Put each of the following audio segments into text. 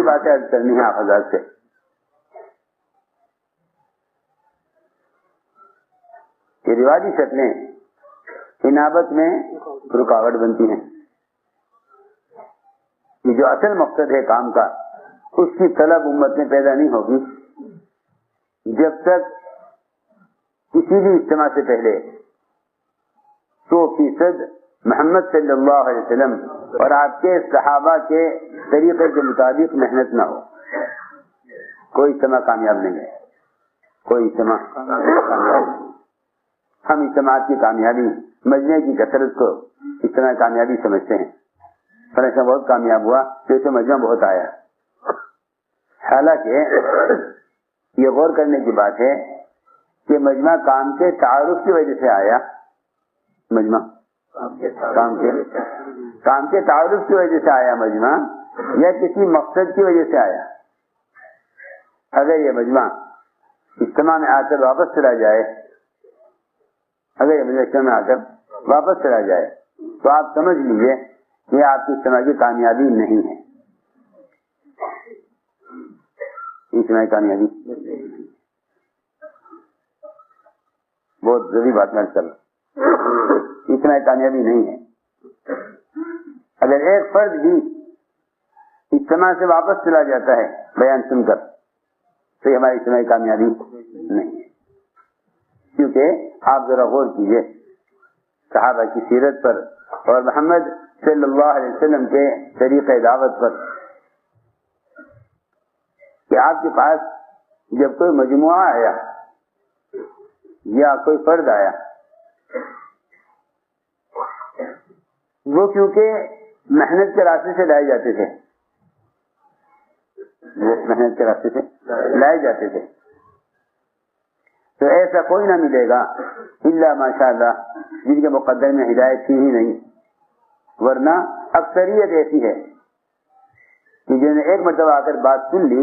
ضروری باتیں عرض کرنی ہیں آپ حضرات سے. یہ رواجی شکلیں انابت میں رکاوٹ بنتی ہیں. یہ جو اصل مقصد ہے کام کا اس کی طلب امت میں پیدا نہیں ہوگی جب تک کسی بھی اجتماع سے پہلے 100% محمد صلی اللہ علیہ وسلم اور آپ کے صحابہ کے طریقے کے مطابق محنت نہ ہو. کوئی اجتماع کامیاب نہیں ہے. کوئی اجتماع کامیاب. ہم اجتماعات کی کامیابی مجمع کی کثرت کو اجتماع کامیابی سمجھتے ہیں. فلسفہ بہت کامیاب ہوا تو اسے مجمع بہت آیا. حالانکہ یہ غور کرنے کی بات ہے کہ مجمع کام کے تعارف کی وجہ سے آیا. مجمع کام کے تعارف کی وجہ سے آیا مجمع یا کسی مقصد کی وجہ سے آیا. اگر یہ مجمع اجتماع میں آ کر واپس چلا جائے تو آپ سمجھ لیجیے یہ آپ کی اجتماع کی کامیابی نہیں ہے. اجتماعی کامیابی بہت ضروری بات میں کر اجتماعی کامیابی نہیں ہے. اگر ایک فرد بھی اجتماع سے واپس چلا جاتا ہے بیان سن کر تو یہ ہماری اجتماعی کامیابی نہیں ہے. کیونکہ آپ ذرا غور کیجئے صحابہ کی سیرت پر اور محمد صلی اللہ علیہ وسلم کے طریقہ دعوت پر کہ آپ کے پاس جب کوئی مجموعہ آیا یا کوئی فرد آیا وہ کیونکہ محنت کے راستے سے لائے جاتے تھے تو ایسا کوئی نہ ملے گا الا ماشاء اللہ جن کے مقدر میں ہدایت تھی ہی نہیں. ورنہ اکثریت ایسی ہے کہ جنہوں نے ایک مرتبہ آ کر بات سن لی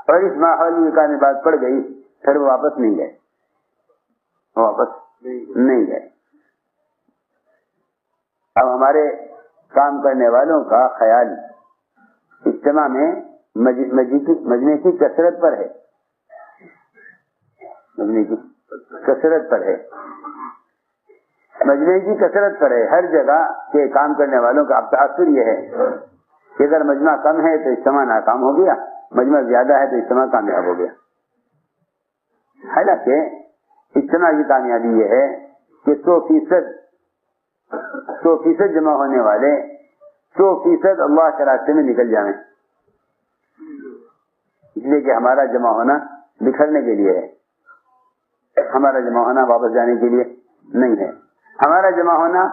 اور اس ماحول میں بات پڑ گئی پھر وہ واپس نہیں گئے. اب ہمارے کام کرنے والوں کا خیال اجتماع میں مجمع کی کثرت پر ہے. ہر جگہ کے کام کرنے والوں کا اب تاثر یہ ہے کہ اگر مجمع کم ہے تو اجتماع ناکام ہو گیا, مجمع زیادہ ہے تو اجتماع کامیاب ہو گیا. حالانکہ اجتماع کی کامیابی یہ ہے کہ 100% جمع ہونے والے 100% اللہ کے راستے میں نکل جائیں. اس لیے کہ ہمارا جمع ہونا بکھرنے کے لیے ہے, ہمارا جمع ہونا واپس جانے کے لیے نہیں ہے, ہمارا جمع ہونا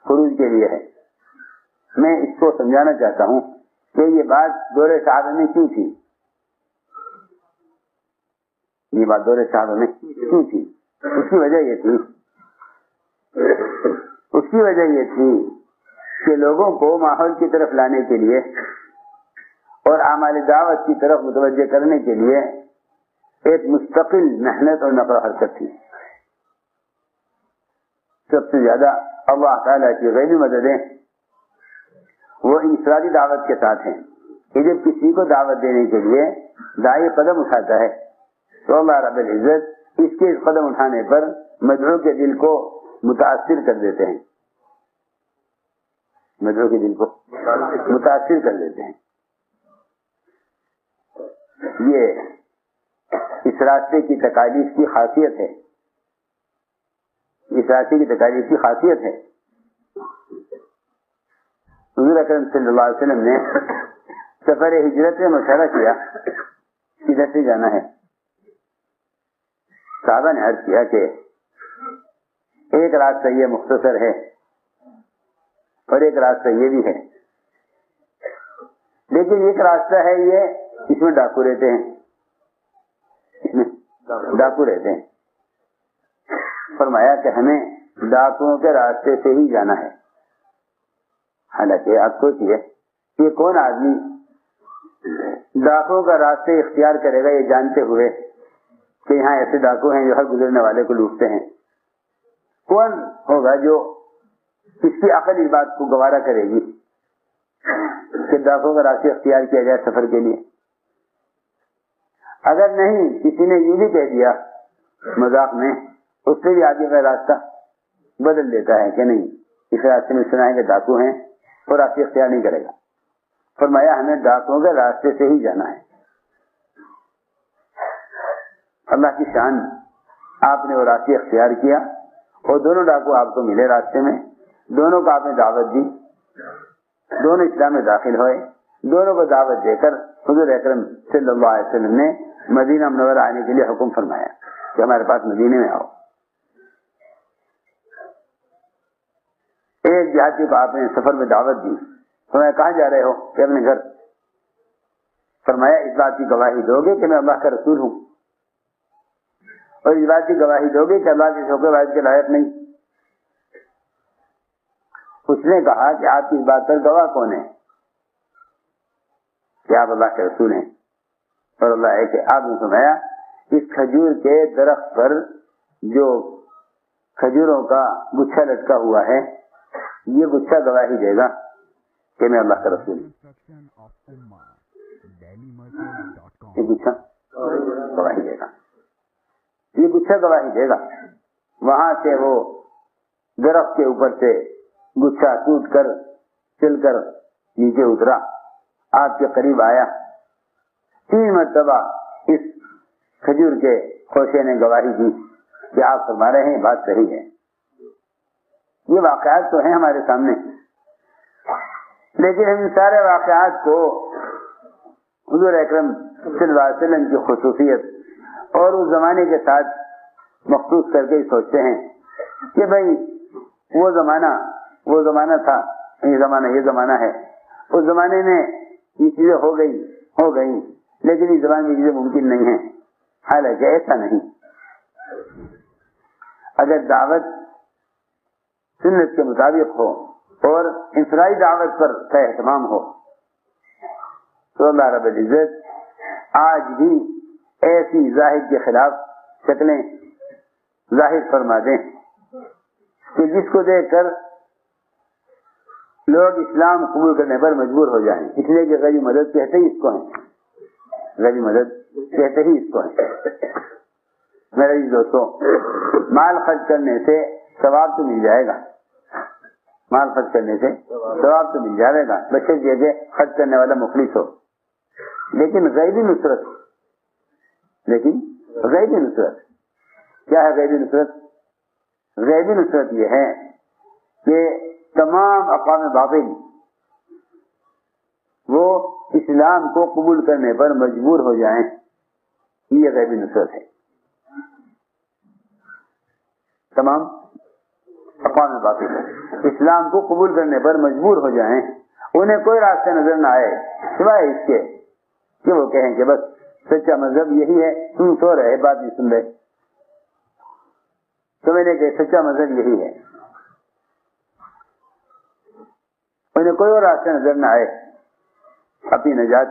خروج کے لیے ہے. میں اس کو سمجھانا چاہتا ہوں کہ یہ بات دور صحابہ میں کیوں تھی. اس کی وجہ یہ تھی کہ لوگوں کو ماحول کی طرف لانے کے لیے اور اعمال دعوت کی طرف متوجہ کرنے کے لیے ایک مستقل محنت اور نقل و حرکت تھی. سب سے زیادہ اللہ تعالیٰ کی غیبی مددیں وہ انفرادی دعوت کے ساتھ ہیں کہ جب کسی کو دعوت دینے کے لیے داعی قدم اٹھاتا ہے تو اللہ رب العزت اس کے اس قدم اٹھانے پر مدعو کے دل کو متاثر کر دیتے ہیں. یہ اس راستے کی تکالیف کی خاصیت ہے. حضور اکرم صلی اللہ علیہ وسلم نے سفر ہجرت میں مشورہ کیا کدھر سے جانا ہے. صحابہ نے عرض کیا کہ ایک راستہ یہ مختصر ہے اور ایک راستہ یہ بھی ہے, لیکن ایک راستہ ہے یہ اس میں ڈاکو رہتے ہیں. فرمایا کہ ہمیں ڈاکوؤں کے راستے سے ہی جانا ہے. حالانکہ آپ سوچیے کہ کون آدمی ڈاکوؤں کا راستے اختیار کرے گا یہ جانتے ہوئے کہ یہاں ایسے ڈاکو ہیں جو ہر گزرنے والے کو لوٹتے ہیں. کون ہوگا جو اس کی عقل اس بات کو گوارا کرے گی کہ ڈاکوں کا راستہ اختیار کیا جائے سفر کے لیے. اگر نہیں کسی نے یوں بھی کہہ دیا مذاق میں, اس سے بھی آگے کا راستہ بدل دیتا ہے کہ نہیں اس راستے میں سنا ہے کہ ڈاکو ہیں, اور راستہ اختیار نہیں کرے گا. فرمایا ہمیں ڈاکوں کے راستے سے ہی جانا ہے. اللہ کی شان, آپ نے وہ راستے اختیار کیا اور دونوں ڈاکو آپ کو ملے راستے میں, دونوں کو آپ نے دعوت دی, دونوں اسلام میں داخل ہوئے. دونوں کو دعوت دے کر حضور اکرم صلی اللہ علیہ وسلم نے مدینہ منورہ آنے کے لیے حکم فرمایا کہ ہمارے پاس مدینے میں آؤ. ایک دیہاتی کو آپ نے سفر میں دعوت دی. فرمایا کہاں جا رہے ہو؟ کہ اپنے گھر. فرمایا اس بات کی گواہی دو گے کہ میں اللہ کا رسول ہوں, اور اس بات کی گواہی دو گے کہ اللہ کے شوق واحد کے لائق نہیں. اس نے کہا کہ آپ کی اس بات پر گواہ کون ہے کہ آپ اللہ کے رسول ہیں؟ اور اللہ ہے کہ آپ نے فرمایا اس کھجور کے درخت پر جو کھجوروں کا گچھا لٹکا ہوا ہے, یہ گچھا گواہی دے گا کہ میں اللہ کا رسول ہوں. یہ گچھا گواہی دے گا, یہ گچھا گواہی دے گا. وہاں سے وہ درخت کے اوپر سے گچھا ٹوٹ کر چل کر نیچے اترا, آپ کے قریب آیا. 3 مرتبہ اس کھجور کے خوشے نے گواہی دی کہ آپ فرما رہے ہیں بات صحیح ہے. یہ واقعات تو ہیں ہمارے سامنے, لیکن ہم سارے واقعات کو حضور اکرم صلی اللہ علیہ وسلم کی خصوصیت اور اس زمانے کے ساتھ مخصوص کر کے سوچتے ہیں کہ بھائی وہ زمانہ تھا, یہ زمانہ ہے. اس زمانے میں یہ چیزیں ہو گئی لیکن اس زمانے میں چیزیں ممکن نہیں ہیں. حالانکہ ایسا نہیں. اگر دعوت سنت کے مطابق ہو اور انفرادی دعوت پر کا اہتمام ہو تو اللہ رب العزت آج بھی ایسی ظاہر کے خلاف شکلیں ظاہر فرما دیں کہ جس کو دیکھ کر لوگ اسلام قبول کرنے پر مجبور ہو جائیں. اس لیے کہ غریب مدد کہتے ہی اس کو ہیں, غریب مدد کہتے ہی اس کو ہیں. میرے دوستوں, مال خرچ کرنے سے ثواب تو مل جائے گا, مال خرچ کرنے سے ثواب تو مل جائے گا, بچے جگہ خرچ کرنے والا مخلص ہو. لیکن غیبی نصرت کیا ہے؟ غیبی نصرت یہ ہے کہ تمام اقوام باطل وہ اسلام کو قبول کرنے پر مجبور ہو جائیں. یہ غیبی نصرت ہے. تمام اقوام باطل اسلام کو قبول کرنے پر مجبور ہو جائیں, انہیں کوئی راستہ نظر نہ آئے سوائے اس کے کہ وہ کہیں کہ بس سچا مذہب یہی ہے, تم سو رہے بات نہیں سن رہے, سمجھنے کہ سچا مذہب یہی ہے. انہیں کوئی اور راستہ نظر نہ آئے اپنی نجات